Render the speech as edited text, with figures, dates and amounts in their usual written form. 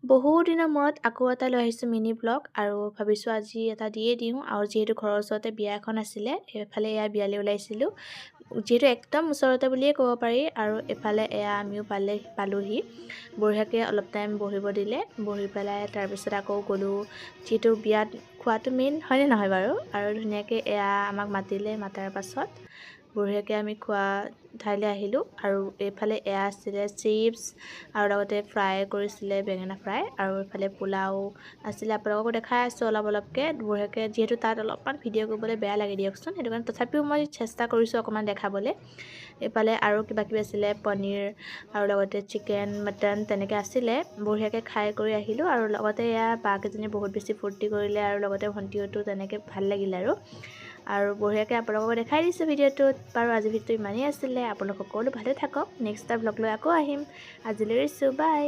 বহুত দিনৰ মূৰত আকৌ এটা লৈ আহিছোঁ মিনি ব্লগ আৰু ভাবিছোঁ আজি এটা দিয়ে দিওঁ আৰু যিহেতু ঘৰৰ ওচৰতে বিয়া এখন আছিলে এইফালে এয়া বিয়ালৈ ওলাইছিলোঁ যিহেতু একদম ওচৰতে বুলিয়ে ক'ব পাৰি আৰু এফালে এয়া আমিও পালোহি বঢ়িয়াকৈ অলপ টাইম বহিব দিলে বহি পেলাই তাৰপিছত আকৌ গ'লোঁ যিহেতু বিয়াত খোৱাটো মেইন হয়নে নহয় বাৰু আৰু ধুনীয়াকৈ এয়া আমাক মাতাৰ পাছত বঢ়িয়াকৈ আমি খোৱা ঠাইলৈ আহিলোঁ আৰু এইফালে এয়া আছিলে চিপছ আৰু লগতে ফ্ৰাই কৰিছিলে বেঙেনা ফ্ৰাই আৰু এইফালে পোলাও আছিলে আপোনালোককো দেখাই আছোঁ অলপকৈ বঢ়িয়াকৈ যিহেতু তাত অলপমান ভিডিঅ' কৰিবলৈ বেয়া লাগে দিয়কচোন সেইটো কাৰণে তথাপিও মই চেষ্টা কৰিছোঁ অকণমান দেখাবলৈ এইফালে আৰু কিবাকিবি আছিলে পনীৰ আৰু লগতে চিকেন মটন তেনেকৈ আছিলে বঢ়িয়াকৈ খাই কৰি আহিলোঁ আৰু লগতে এয়া বাকেইজনী বহুত বেছি ফূৰ্তি কৰিলে আৰু লগতে ভণ্টিহঁতো তেনেকৈ ভাল লাগিলে আৰু বঢ়িয়াকৈ আপোনালোকক দেখাই দিছোঁ ভিডিঅ'টোত বাৰু আজি ভিডিঅ'টো ইমানেই আছিলে আপোনালোক সকলো ভালে থাকক নেক্সট এটা ব্লগ লৈ আকৌ আহিম আজিলৈ এৰিছোঁ বাই।